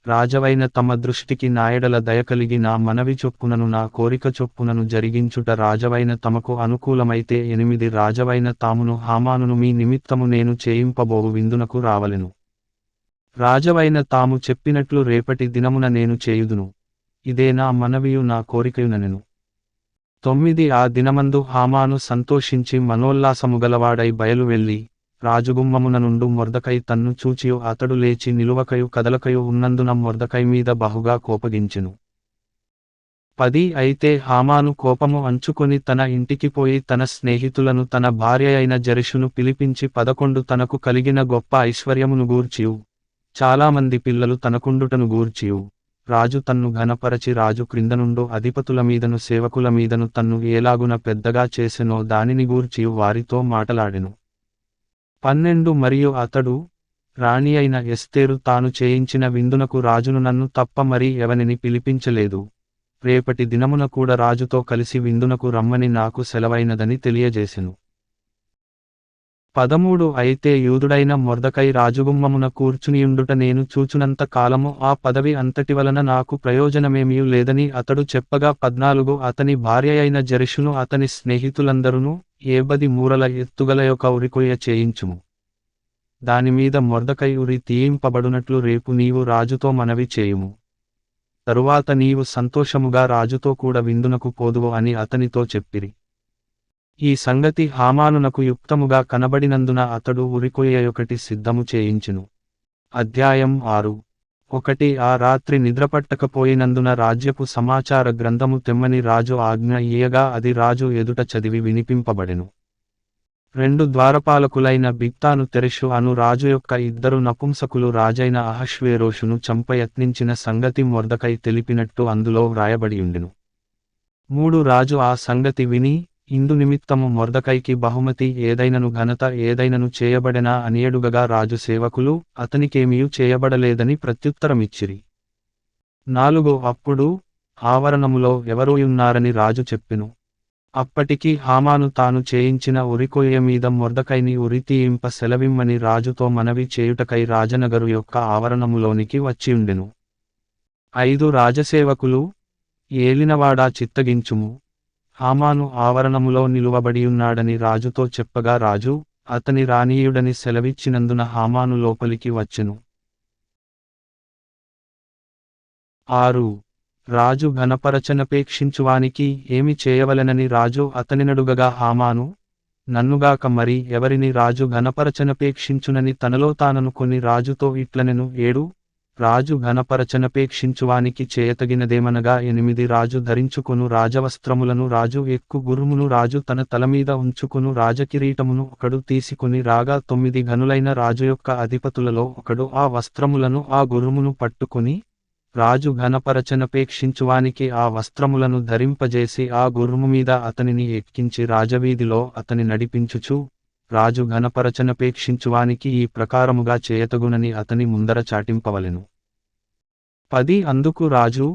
రాజవైన తమ దృష్టికి నాయడల దయకలిగి నా మనవి చొప్పునను నా కోరిక చొప్పునను జరిగించుట రాజవైన తమకు అనుకూలమైతే 8 రాజవైన తామును హామానును మీ నిమిత్తము నేను చేయింపబోవు విందునకు రావలెను. రాజవైన తాము చెప్పినట్లు రేపటి దినమున నేను చేయుదును. ఇదే నా మనవియు నా కోరికయుననెను. 9 ఆ దినమందు హామాను సంతోషించి మనోల్లాసముగలవాడై బయలువెళ్ళి రాజుగుమ్మమున నుండు మొర్దకై తన్ను చూచియు అతడు లేచి నిలువకయు కదలకయు ఉన్నందున మొర్దకై మీద బహుగా కోపగించెను. 10 అయితే హామాను కోపము అంచుకొని తన ఇంటికి పోయి తన స్నేహితులను తన భార్యయైన జెరెషును పిలిపించి 11 తనకు కలిగిన గొప్ప ఐశ్వర్యమును గూర్చియు చాలామంది పిల్లలు తనకుండుటను గూర్చియు రాజు తన్ను ఘనపరచి రాజు క్రిందనుండు అధిపతుల మీదను సేవకుల మీదను తన్ను ఏలాగున పెద్దగా చేసెనో దానిని గూర్చియు వారితో మాటలాడెను. 12 మరియు అతడు, రాణి అయిన ఎస్తేరు తాను చేయించిన విందునకు రాజును నన్ను తప్ప మరి ఎవనిని పిలిపించలేదు. రేపటి దినమున కూడా రాజుతో కలిసి విందునకు రమ్మని నాకు సెలవైనదని తెలియజేసెను. 13 అయితే యూదుడైన మొర్దకై రాజుగుమ్మమున కూర్చునియుండుట నేను చూచునంత కాలము ఆ పదవి అంతటివలన నాకు ప్రయోజనమేమియు లేదని అతడు చెప్పగా 14 అతని భార్యయైన జెరెషును అతని స్నేహితులందరును 10 మూరల ఎత్తుగల యొక్క ఉరికొయ్య చేయించుము. దానిమీద మొర్దకై ఉరి తీయింపబడునట్లు రేపు నీవు రాజుతో మనవి చేయుము. తరువాత నీవు సంతోషముగా రాజుతో కూడా విందునకు పోదువు అని అతనితో చెప్పిరి. ఈ సంగతి హామానునకు యుక్తముగా కనబడినందున అతడు ఉరికొయ్యొకటి సిద్ధము చేయించెను. అధ్యాయం 6 1 ఆ రాత్రి నిద్రపట్టకపోయినందున రాజ్యపు సమాచార గ్రంథము తెమ్మని రాజు ఆజ్ఞ ఇయ్యగా అది రాజు ఎదుట చదివి వినిపింపబడెను. 2 ద్వారపాలకులైన బిగ్తాను తెరెషు అను రాజు యొక్క 2 నపుంసకులు రాజైన అహష్వేరోషును చంపయత్నించిన సంగతి మొర్దకై తెలిపినట్టు అందులో వ్రాయబడియుండెను. 3 రాజు ఆ సంగతి విని ఇందు నిమిత్తము మొర్దకైకి బహుమతి ఏదైనను ఘనత ఏదైనను చేయబడెనా అనియడుగగా రాజు సేవకులు అతనికేమియూ చేయబడలేదని ప్రత్యుత్తరమిచ్చిరి. 4 అప్పుడు ఆవరణములో ఎవరోయున్నారని రాజు చెప్పెను. అప్పటికి హామాను తాను చేయించిన ఉరికొయ్య మీద మొర్దకైని ఉరితీయింప సెలవిమ్మని రాజుతో మనవి చేయుటకై రాజనగరు యొక్క ఆవరణములోనికి వచ్చియుండెను. 5 రాజసేవకులు, ఏలినవాడా చిత్తగించుము, హామాను ఆవరణములో నిలువబడియున్నాడని రాజుతో చెప్పగా రాజు అతని రానీయుడని సెలవిచ్చినందున హామాను లోపలికి వచ్చెను. 6 రాజు ఘనపరచనపేక్షించువానికి ఏమి చేయవలెనని రాజు అతనినడుగగా హామాను, నన్నుగాక మరి ఎవరిని రాజు ఘనపరచనపేక్షించునని తనలో తాననుకొని రాజుతో ఇట్లనెను. 7 రాజు ఘనపరచనపేక్షించువానికి చేయతగినదేమనగా 8 రాజు ధరించుకొను రాజవస్త్రములను రాజు ఎక్కు గురుమును రాజు తన తలమీద ఉంచుకొను రాజకిరీటమును ఒకడు తీసుకొని రాగా 9 ఘనులైన రాజు యొక్క అధిపతులలో ఒకడు ఆ వస్త్రములను ఆ గురుమును పట్టుకొని రాజు ఘనపరచనపేక్షించువానికి ఆ వస్త్రములను ధరింపజేసి ఆ గుర్రము మీద అతనిని ఎక్కించి రాజవీధిలో అతని నడిపించుచు రాజు ఘనపరచనపేక్షించువానికి ఈ ప్రకారముగా చేయతగునని అతని ముందర చాటింపవలెను. 10 అందుకు రాజు,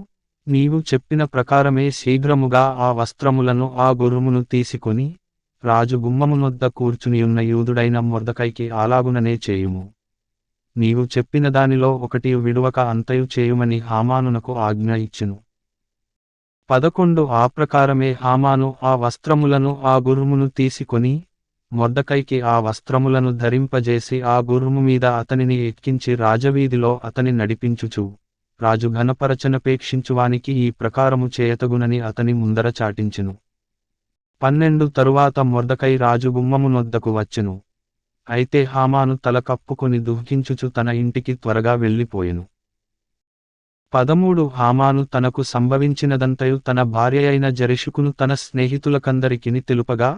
నీవు చెప్పిన ప్రకారమే శీఘ్రముగా ఆ వస్త్రములను ఆ గుర్రమును తీసుకొని రాజు గుమ్మమునొద్ద కూర్చునియున్న యూదుడైన మొర్దకైకి అలాగుననే చేయుము. నీవు చెప్పిన దానిలో ఒకటి విడువక అంతయు చేయుమని హామానునకు ఆజ్ఞ ఇచ్చెను. 11 ఆ ప్రకారమే హామాను ఆ వస్త్రములను ఆ గుర్రమును తీసుకొని మొర్దకైకి ఆ వస్త్రములను ధరింపజేసి ఆ గుర్రము మీద అతనిని ఎక్కించి రాజవీధిలో అతని నడిపించుచు రాజు ఘనపరచనపేక్షించువానికి ఈ ప్రకారము చేయతగునని అతని ముందర చాటించెను. 12 తరువాత మొర్దకై రాజు గుమ్మమునొద్దకు వచ్చెను. అయితే హామాను తల కప్పుకొని దుఃఖించుచు తన ఇంటికి త్వరగా వెళ్ళిపోయెను. 13 హామాను తనకు సంభవించినదంతయు తన భార్యయైన జెరెషుకును తన స్నేహితులకందరికిని తెలుపగా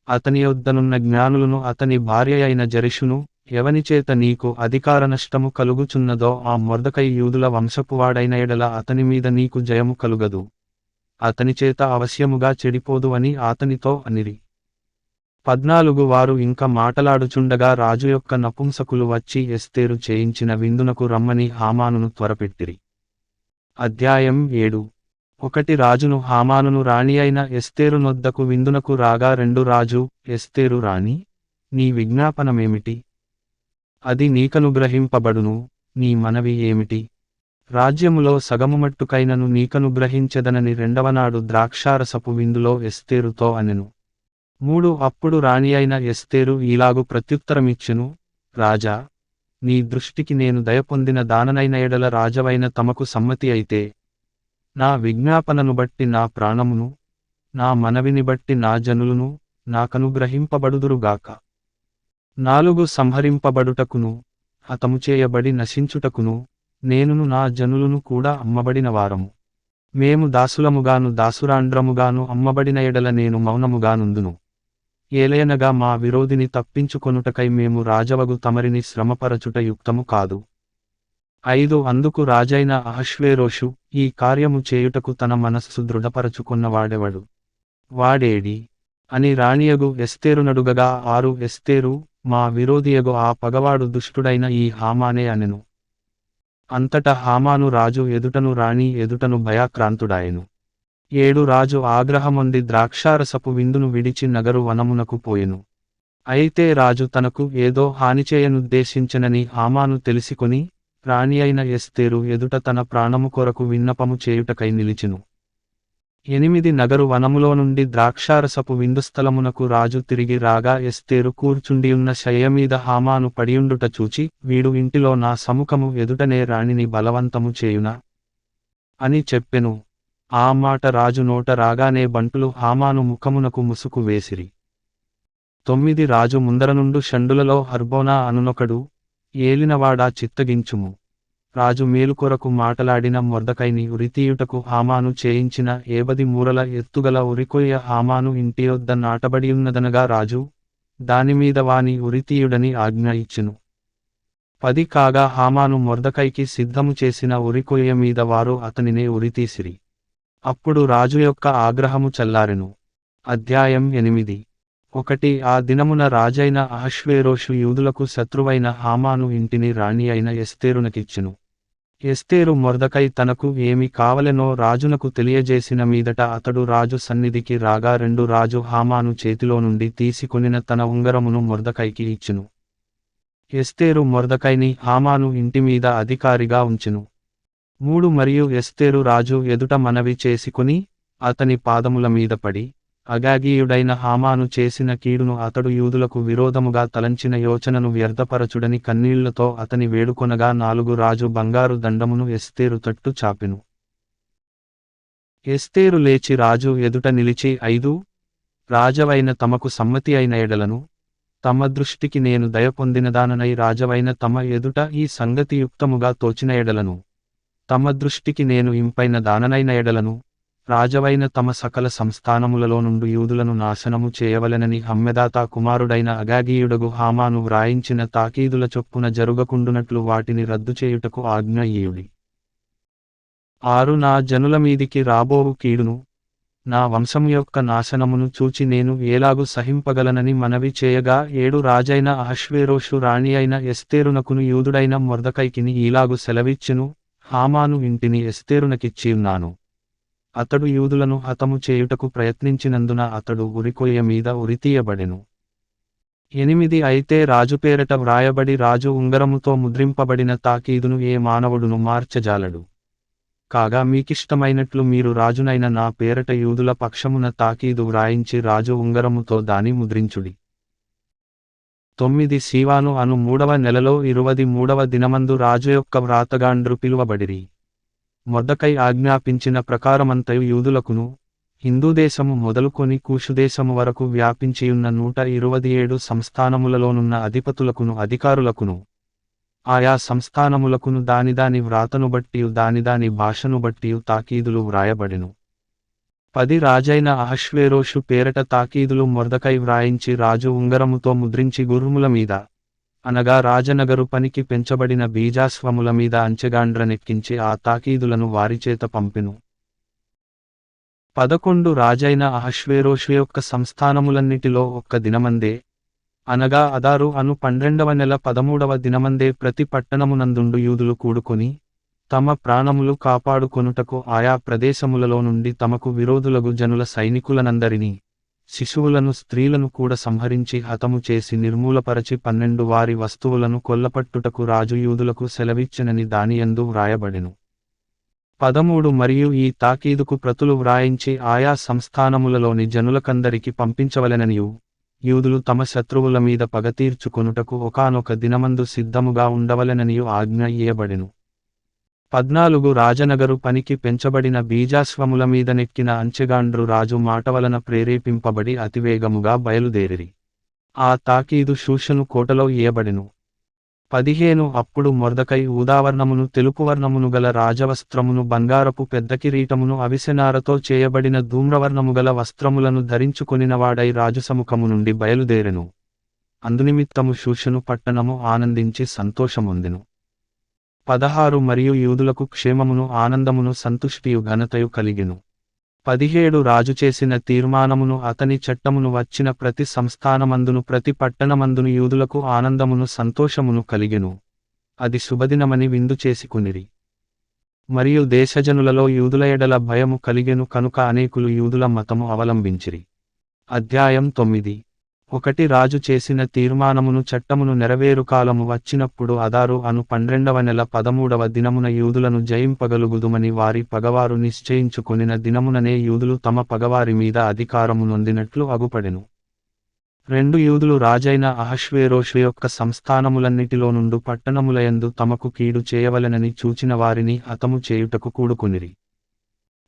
అతని యొద్దనున్న జ్ఞానులను అతని భార్యయైన జెరెషును, ఎవనిచేత నీకు అధికారనష్టము కలుగుచున్నదో ఆ మొర్దకై యూదుల వంశపువాడైన ఎడల అతని మీద నీకు జయము కలుగదు, అతనిచేత అవశ్యముగా చెడిపోదు అని అతనితో అనిరి. 14 వారు ఇంక మాటలాడుచుండగా రాజు యొక్క నపుంసకులు వచ్చి ఎస్తేరు చేయించిన విందునకు రమ్మని హామానును త్వరపెట్టిరి. అధ్యాయం 7 రాజును హామానును రాణి అయిన ఎస్తేరు నొద్దకు విందునకు రాగా 2 రాజు, ఎస్తేరు రాణి, నీ విజ్ఞాపనమేమిటి? అది నీకనుగ్రహింపబడును, నీ మనవి ఏమిటి? రాజ్యములో సగముమట్టుకైనను నీకనుగ్రహించెదనని 2వనాడు ద్రాక్షారసపు విందులో ఎస్తేరుతో అనెను. 3 అప్పుడు రాణి అయిన ఎస్తేరు ఈలాగు ప్రత్యుత్తరమిచ్చెను, రాజా, నీ దృష్టికి నేను దయపొందిన దాననైన ఎడల రాజవైన తమకు సమ్మతి అయితే నా విజ్ఞాపనను బట్టి నా ప్రాణమును, నా మనవిని బట్టి నా జనులును నాకనుగ్రహింపబడుదురుగాక. 4 సంహరింపబడుటకును హతము చేయబడి నశించుటకును నేనును నా జనులును కూడా అమ్మబడిన వారము. మేము దాసులముగాను దాసురాండ్రముగాను అమ్మబడిన ఎడల నేను మౌనముగానుందును. ఏలయనగా మా విరోధిని తప్పించుకొనుటకై మేము రాజవగు తమరిని శ్రమపరచుట యుక్తము కాదు. 5 అందుకు రాజైన అహష్వేరోషు, ఈ కార్యము చేయుటకు తన మనస్సు దృఢపరచుకొన్నవాడెవడు? వాడేడి? అని రాణియగు ఎస్తేరునడుగగా 6 ఎస్తేరు, మా విరోధియగు ఆ పగవాడు దుష్టుడైన ఈ హామానే అనెను. అంతటా హామాను రాజు ఎదుటను రాణి ఎదుటను భయాక్రాంతుడాయెను. 7 రాజు ఆగ్రహమొంది ద్రాక్షారసపు విందును విడిచి నగరు వనమునకు పోయెను. అయితే రాజు తనకు ఏదో హానిచేయనుద్దేశించెనని హామాను తెలిసికొని రాణి అయిన ఎస్తేరు ఎదుట తన ప్రాణము కొరకు విన్నపము చేయుటకై నిలిచెను. 8 నగరు వనములో నుండి ద్రాక్షారసపు విందుస్థలమునకు రాజు తిరిగి రాగా ఎస్తేరు కూర్చుండియున్న శయ్యమీద హామాను పడియుండుట చూచి, వీడు ఇంటిలో నా సముఖము ఎదుటనే రాణిని బలవంతము చేయునా అని చెప్పెను. ఆ మాట రాజు నోట రాగానే బంటులు హామాను ముఖమునకు ముసుకు వేసిరి. 9 రాజు ముందరనుండు షండులలో హర్బోనా అనునొకడు, ఏలినవాడా చిత్తగించుము, రాజు మేలుకొరకు మాటలాడిన మొర్దకైని ఉరితీయుటకు హామాను చేయించిన 70 మూరల ఎత్తుగల ఉరికొయ్య హామాను ఇంటియొద్ద నాటబడియున్నదనగా రాజు దానిమీద వాని ఉరితీయుడని ఆజ్ఞ ఇచ్చెను. 10 కాగా హామాను మొర్దకైకి సిద్ధము చేసిన ఉరికొయ్య మీద వారు అతనినే ఉరితీసిరి. అప్పుడు రాజు యొక్క ఆగ్రహము చల్లారెను. అధ్యాయం 8. ఆ దినమున రాజైన అహష్వేరోషు యూదులకు శత్రువైన హామాను ఇంటిని రాణి అయిన ఎస్తేరునకిచ్చెను. ఎస్తేరు మొర్దకై తనకు ఏమి కావలెనో రాజునకు తెలియజేసిన మీదట అతడు రాజు సన్నిధికి రాగా రాజు హామాను చేతిలో నుండి తీసుకొనిన తన ఉంగరమును మొర్దకైకి ఇచ్చెను. ఎస్తేరు మొర్దకైని హామాను ఇంటిమీద అధికారిగా ఉంచెను. మరియు ఎస్తేరు రాజు ఎదుట మనవి చేసుకొని అతని పాదముల మీద పడి, అగాగీయుడైన హామాను చేసిన కీడును అతడు యూదులకు విరోధముగా తలంచిన యోచనను వ్యర్థపరచుడని కన్నీళ్లతో అతని వేడుకొనగా 4 రాజు బంగారు దండమును ఎస్తేరు తట్టు చాపెను. ఎస్తేరు లేచి రాజు ఎదుట నిలిచి 5 రాజవైన తమకు సమ్మతి అయిన ఎడలను, తమ దృష్టికి నేను దయ పొందినదాననై రాజవైన తమ ఎదుట ఈ సంగతి యుక్తముగా తోచిన ఎడలను, తమ దృష్టికి నేను ఇంపైన దాననైన ఎడలను, రాజవైన తమ సకల సంస్థానములలో నుండి యూదులను నాశనము చేయవలెనని హమ్మెదాతా కుమారుడైన అగాగీయుడగు హామాను వ్రాయించిన తాకీదుల చొప్పున జరుగకుండునట్లు వాటిని రద్దు చేయుటకు ఆజ్ఞ ఇయ్యుడి. 6 నా జనుల మీదికి రాబోవు కీడును, నా వంశం యొక్క నాశనమును చూచి నేను ఏలాగు సహింపగలనని మనవి చేయగా 7 రాజైన అహష్వేరోషు రాణి అయిన ఎస్తేరునకును యూదుడైన మొర్దకైకిని ఈలాగు సెలవిచ్చెను, హామాను ఇంటిని ఎస్తేరునకిచ్చియున్నాను. అతడు యూదులను హతము చేయుటకు ప్రయత్నించినందున అతడు ఉరికొయ్య మీద ఉరితీయబడెను. 8 అయితే రాజు పేరట వ్రాయబడి రాజు ఉంగరముతో ముద్రింపబడిన తాకీదును ఏ మానవుడును మార్చజాలడు. కాగా మీకిష్టమైనట్లు మీరు రాజునైన నా పేరట యూదుల పక్షమున తాకీదు వ్రాయించి రాజు ఉంగరముతో దాని ముద్రించుడి. 9 సీవాను అను 3వ నెలలో 23వ దినమందు రాజు యొక్క వ్రాతగాండ్రు పిలువబడిరి. మొర్దకై ఆజ్ఞాపించిన ప్రకారమంతయు యూదులకును, హిందూదేశము మొదలుకొని కూషుదేశము వరకు వ్యాపించియున్న 127 సంస్థానములలోనున్న అధిపతులకును అధికారులకును, ఆయా సంస్థానములకును దానిదాని వ్రాతను బట్టియు దానిదాని భాషను బట్టియు తాకీదులు వ్రాయబడెను. 10 రాజైన అహష్వేరోషు పేరట తాకీదులు మొర్దకై వ్రాయించి రాజు ఉంగరముతో ముద్రించి గుర్రముల మీద, అనగా రాజనగరు పనికి పెంచబడిన బీజాశ్వముల మీద అంచెగాండ్రనెక్కించి ఆ తాకీదులను వారిచేత పంపెను. 11 రాజైన అహష్వేరోషు యొక్క సంస్థానములన్నిటిలో ఒక్క దినమందే, అనగా అదారు అను 12వ నెల 13వ దినమందే ప్రతి పట్టణమునందుండు యూదులు కూడుకొని, తమ ప్రాణములు కాపాడుకొనుటకు ఆయా ప్రదేశములలో నుండి తమకు విరోధులగు జనుల సైనికులనందరినీ, శిశువులను స్త్రీలను కూడా సంహరించి హతము చేసి నిర్మూలపరచి 12 వారి వస్తువులను కొల్లపట్టుటకు రాజు యూదులకు సెలవిచ్చెనని దానియందు వ్రాయబడెను. 13 మరియు ఈ తాకీదుకు ప్రతులు వ్రాయించి ఆయా సంస్థానములలోని జనులకందరికి పంపించవలెననియు, యూదులు తమ శత్రువుల మీద పగ తీర్చుకొనుటకు ఒకానొక దినమందు సిద్ధముగా ఉండవలెననియు ఆజ్ఞ ఇయ్యబడెను. 14 రాజనగరు పనికి పెంచబడిన బీజాశ్వముల మీద నెక్కిన అంచెగాండ్రు రాజు మాటవలన ప్రేరేపింపబడి అతివేగముగా బయలుదేరిరి. ఆ తాకీదు షూషను కోటలో ఇయ్యబడెను. 15 అప్పుడు మొర్దకై ఊదావర్ణమును తెలుపువర్ణమును గల రాజవస్త్రమును బంగారపు పెద్ద కిరీటమును అవిసెనారతో చేయబడిన ధూమ్రవర్ణము గల వస్త్రములను ధరించుకొనినవాడై రాజుసముఖము నుండి బయలుదేరెను. అందునిమిత్తము షూషను పట్టణము ఆనందించి సంతోషమొందెను. 16 మరియు యూదులకు క్షేమమును ఆనందమును సంతుష్టియు ఘనతయు కలిగెను. 17 రాజు చేసిన తీర్మానమును అతని చట్టమును వచ్చిన ప్రతి సంస్థానమందును ప్రతి పట్టణమందును యూదులకు ఆనందమును సంతోషమును కలిగెను. అది శుభదినమని విందు చేసుకొనిరి. మరియు దేశజనులలో యూదుల ఎడల భయము కలిగెను కనుక అనేకులు యూదుల మతము అవలంబించిరి. అధ్యాయం 9. రాజు చేసిన తీర్మానమును చట్టమును నెరవేరు కాలము వచ్చినప్పుడు అదారు అను 12వ నెల 13వ దినమున యూదులను జయింపగలుగుదుమని వారి పగవారు నిశ్చయించుకొనిన దినముననే యూదులు తమ పగవారి మీద అధికారము నొందినట్లు అగుపడెను. 2 యూదులు రాజైన అహష్వేరోషు యొక్క సంస్థానములన్నిటిలో నుండు పట్టణములయందు తమకు కీడు చేయవలెనని చూచిన వారిని హతము చేయుటకు కూడుకొనిరి.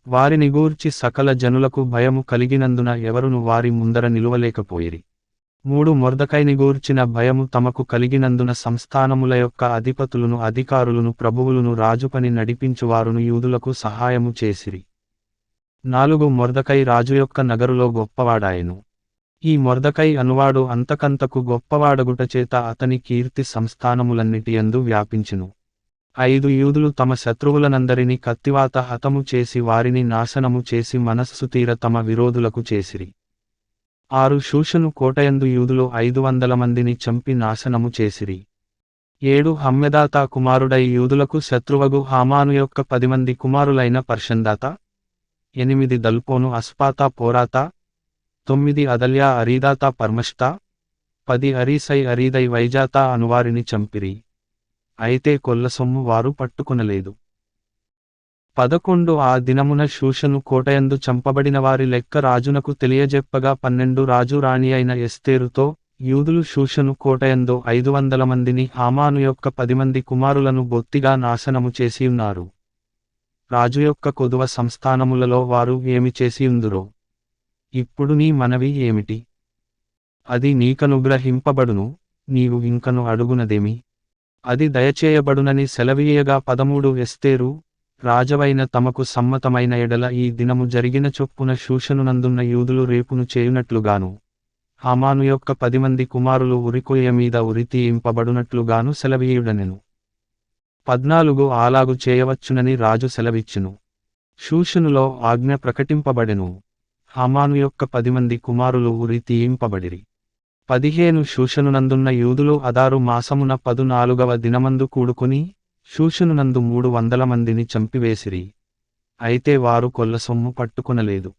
వారిని గూర్చి సకల జనులకు భయము కలిగినందున ఎవరును వారి ముందర నిలువలేకపోయిరి. 3 మొర్దకైని గూర్చిన భయము తమకు కలిగినందున సంస్థానముల యొక్క అధిపతులను అధికారులను ప్రభువులను రాజుపని నడిపించువారును యూదులకు సహాయము చేసిరి. 4 మొర్దకై రాజు యొక్క నగరులో గొప్పవాడాయెను. ఈ మొర్దకై అనువాడు అంతకంతకు గొప్పవాడగుటచేత అతని కీర్తి సంస్థానములన్నిటియందు వ్యాపించెను. 5 యూదులు తమ శత్రువులనందరినీ కత్తివాత హతము చేసి వారిని నాశనము చేసి మనస్సు తీర తమ విరోధులకు చేసిరి. 6 షూషను కోటయందు యూదులు 500 మందిని చంపి నాశనము చేసిరి. 7 హమ్మెదాతా కుమారుడై యూదులకు శత్రువగు హామాను యొక్క 10 మంది కుమారులైన పర్షందాత. 8 దల్పోను అస్పాతా పోరాతా. 9 అదల్యా అరీదాతా పర్మష్తా. 10 అరీసై అరీదై వైజాతా అనువారిని చంపిరి. అయితే కొల్లసొమ్ము వారు పట్టుకొనలేదు. 11 ఆ దినమున షూషను కోటయందు చంపబడిన వారి లెక్క రాజునకు తెలియజెప్పగా 12 రాజు రాణి అయిన ఎస్తేరుతో, యూదులు షూషను కోటయందు 500 మందిని హామాను యొక్క 10 మంది కుమారులను బొత్తిగా నాశనము చేసియున్నారు. రాజు యొక్క కొదువ సంస్థానములలో వారు ఏమి చేసియుందురో ఇప్పుడు నీ మనవి ఏమిటి? అది నీకనుగ్రహింపబడును, నీవు ఇంకను అడుగునదేమి? అది దయచేయబడునని సెలవీయగా 13 ఎస్తేరు, రాజవైన తమకు సమ్మతమైన ఎడల ఈ దినము జరిగిన చొప్పున షూషనునందున్న యూదులు రేపును చేయునట్లుగాను, హామాను యొక్క 10 మంది కుమారులు ఉరికొయ్య మీద ఉరితీయింపబడునట్లుగాను సెలవీయుడనెను. 14 అలాగు చేయవచ్చునని రాజు సెలవిచ్చును. షూషనులో ఆజ్ఞ ప్రకటింపబడెను. హామాను యొక్క 10 మంది కుమారులు ఉరి తీయింపబడిరి. 15 షూషనునందున్న యూదులు అదారు మాసమున 14వ దినమందు కూడుకుని, షూషనునందు 300 మందిని చంపివేసిరి. అయితే వారు కొల్లసొమ్ము పట్టుకొనలేదు.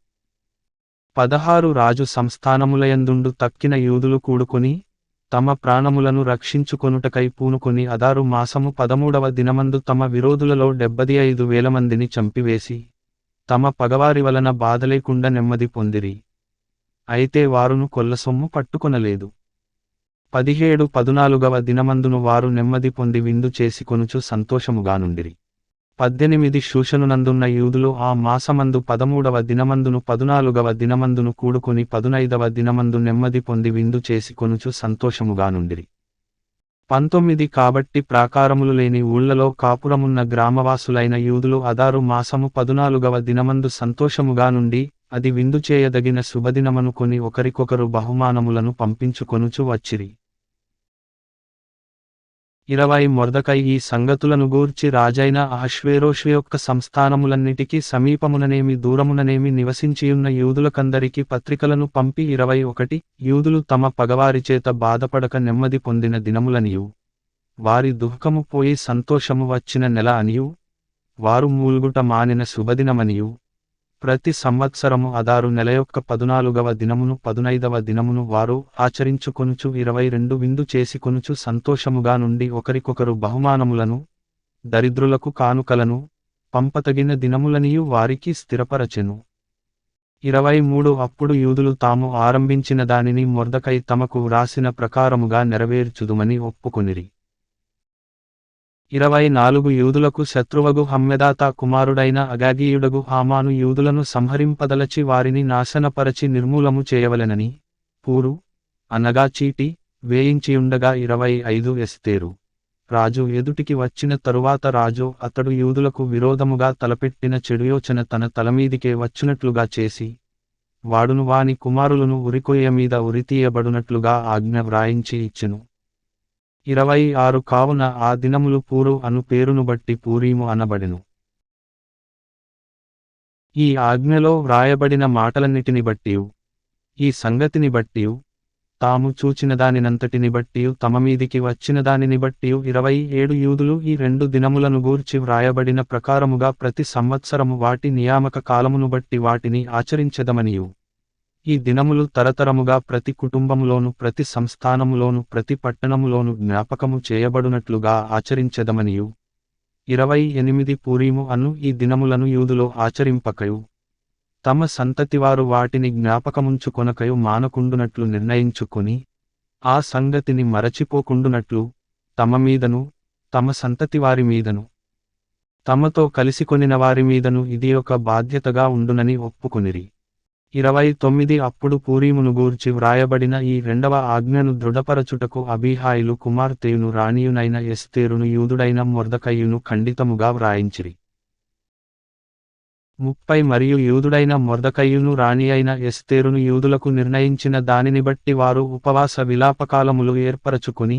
16 రాజు సంస్థానములయందుండు తక్కిన యూదులు కూడుకొని, తమ ప్రాణములను రక్షించుకొనుటకై పూనుకొని అదారు మాసము 13వ దినమందు తమ విరోధులలో 75,000 మందిని చంపివేసి, తమ పగవారి వలన బాధలేకుండా నెమ్మది పొందిరి. అయితే వారును కొల్లసొమ్ము పట్టుకొనలేదు. 17 14వ దినమందును వారు నెమ్మది పొంది విందు చేసుకొనుచు సంతోషముగానుండిరి. 18 షూషనునందున్న యూదులు ఆ మాసమందు 13వ దినమందును 14వ దినమందును కూడుకొని 15వ దినమందు నెమ్మది పొంది విందు చేసుకొనుచు సంతోషముగానుండిరి. 19 కాబట్టి ప్రాకారములు లేని ఊళ్లలో కాపురమున్న గ్రామవాసులైన యూదులు అదారు మాసము 14వ దినమందు సంతోషముగా నుండి, అది విందు చేయదగిన శుభదినమనుకొని ఒకరికొకరు బహుమానములను పంపించుకొనుచు వచ్చిరి. 20 మొర్దకై ఈ సంగతులను గూర్చి రాజైన అహష్వేరోషు యొక్క సంస్థానములన్నిటికీ సమీపముననేమి దూరముననేమి నివసించియున్న యూదులకందరికి పత్రికలను పంపి 21 యూదులు తమ పగవారిచేత బాధపడక నెమ్మది పొందిన దినములనియు, వారి దుఃఖము పోయి సంతోషము వచ్చిన నెల అనియు, వారు మూల్గుట మానిన శుభదినమనియు, ప్రతి సంవత్సరము అదారు నెల యొక్క 14వ దినమును 15వ దినమును వారు ఆచరించుకొనుచు 22 విందు చేసుకొనుచు సంతోషముగా నుండి ఒకరికొకరు బహుమానములను, దరిద్రులకు కానుకలను పంపతగిన దినములనియు వారికి స్థిరపరచెను. 23 అప్పుడు యూదులు తాము ఆరంభించిన దానిని మొర్దకై తమకు వ్రాసిన ప్రకారముగా నెరవేర్చుదుమని ఒప్పుకొనిరి. 24 యూదులకు శత్రువగు హమ్మెదాతా కుమారుడైన అగాగీయుడగు హామాను యూదులను సంహరింపదలచి వారిని నాశనపరచి నిర్మూలము చేయవలెనని పూరు అనగా చీటి వేయించియుండగా 25 ఎస్తేరు రాజు ఎదుటికి వచ్చిన తరువాత రాజు అతడు యూదులకు విరోధముగా తలపెట్టిన చెడుయోచన తన తలమీదికే వచ్చునట్లుగా చేసి, వాడును వాని కుమారులను ఉరికొయ్య మీద ఉరితీయబడునట్లుగా ఆజ్ఞ వ్రాయించి ఇచ్చెను. 26 కావున ఆ దినములు పూరు అను పేరును బట్టి పూరీము అనబడెను. ఈ ఆజ్ఞలో వ్రాయబడిన మాటలన్నిటిని బట్టియు, ఈ సంగతిని బట్టియు, తాము చూచిన దానినంతటిని బట్టియు తమ మీదికి వచ్చిన దానిని బట్టియు 27 యూదులు ఈ 2 దినములను గూర్చి వ్రాయబడిన ప్రకారముగా ప్రతి సంవత్సరము వాటి నియామక కాలమును బట్టి వాటిని ఆచరించెదమనియు, ఈ దినములు తరతరముగా ప్రతి కుటుంబములోను ప్రతి సంస్థానములోను ప్రతి పట్టణములోను జ్ఞాపకము చేయబడునట్లుగా ఆచరించెదమనియు, 28 పూరీము అను ఈ దినములను యూదులు ఆచరింపకయు, తమ సంతతివారు వాటిని జ్ఞాపకముంచుకొనకయు మానకుండునట్లు నిర్ణయించుకొని, ఆ సంగతిని మరచిపోకుండునట్లు తమ మీదను తమ సంతతివారి మీదను తమతో కలిసికొనిన వారి మీదను ఇది ఒక బాధ్యతగా ఉండునని ఒప్పుకొనిరి. 29 అప్పుడు పూరీమును గూర్చి వ్రాయబడిన ఈ 2వ ఆజ్ఞను దృఢపరచుటకు అబీహాయిలు కుమార్తెయును రాణియునైన ఎస్తేరును యూదుడైన మొర్దకయ్యును ఖండితముగా వ్రాయించిరి. 30 మరియు యూదుడైన మొర్దకయ్యును రాణి అయిన ఎస్తేరును యూదులకు నిర్ణయించిన దానిని బట్టి వారు ఉపవాస విలాపకాలములు ఏర్పరచుకొని,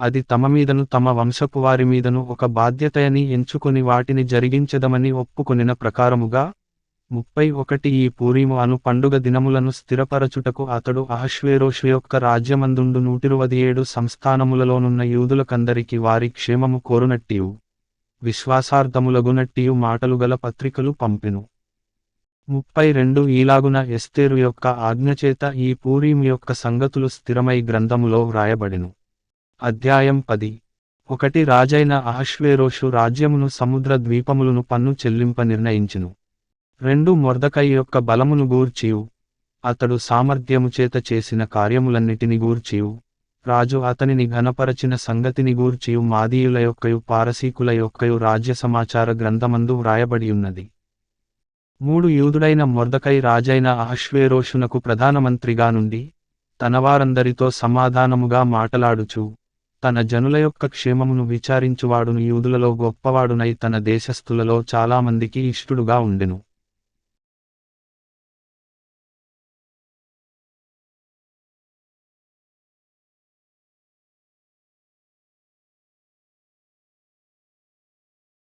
అది తమ మీదను తమ వంశపు వారి మీదను ఒక బాధ్యతయని ఎంచుకొని వాటిని జరిగించెదమని ఒప్పుకొనిన ప్రకారముగా 31 ఈ పూరీము అను పండుగ దినములను స్థిరపరచుటకు అతడు అహష్వేరోషు యొక్క రాజ్యమందుండు 127 సంస్థానములలోనున్న యూదులకందరికి వారి క్షేమము కోరునట్టియు విశ్వాసార్థములగునట్టియు మాటలుగల పత్రికలు పంపెను. 32 ఈలాగున ఎస్తేరు యొక్క ఆజ్ఞచేత ఈ పూరీము యొక్క సంగతులు స్థిరమై గ్రంథములో వ్రాయబడెను. అధ్యాయం 10. 1 రాజైన అహష్వేరోషు రాజ్యమును సముద్ర ద్వీపములను పన్ను చెల్లింప నిర్ణయించెను. 2 మొర్దెకై యొక్క బలమును గూర్చియు అతడు సామర్థ్యము చేత చేసిన కార్యములన్నిటిని గూర్చియు రాజు అతనిని ఘనపరచిన సంగతిని గూర్చియు మాదీయుల యొక్కయు పారసీకుల యొక్కయు రాజ్య సమాచార గ్రంథమందు వ్రాయబడియున్నది. 3 యూదుడైన మొర్దెకై రాజైన అహష్వేరోషునకు ప్రధానమంత్రిగా నుండి తనవారందరితో సమాధానముగా మాటలాడుచు తన జనుల యొక్క క్షేమమును విచారించువాడును యూదులలో గొప్పవాడునై తన దేశస్థులలో చాలామందికి ఇష్టుడుగా ఉండెను.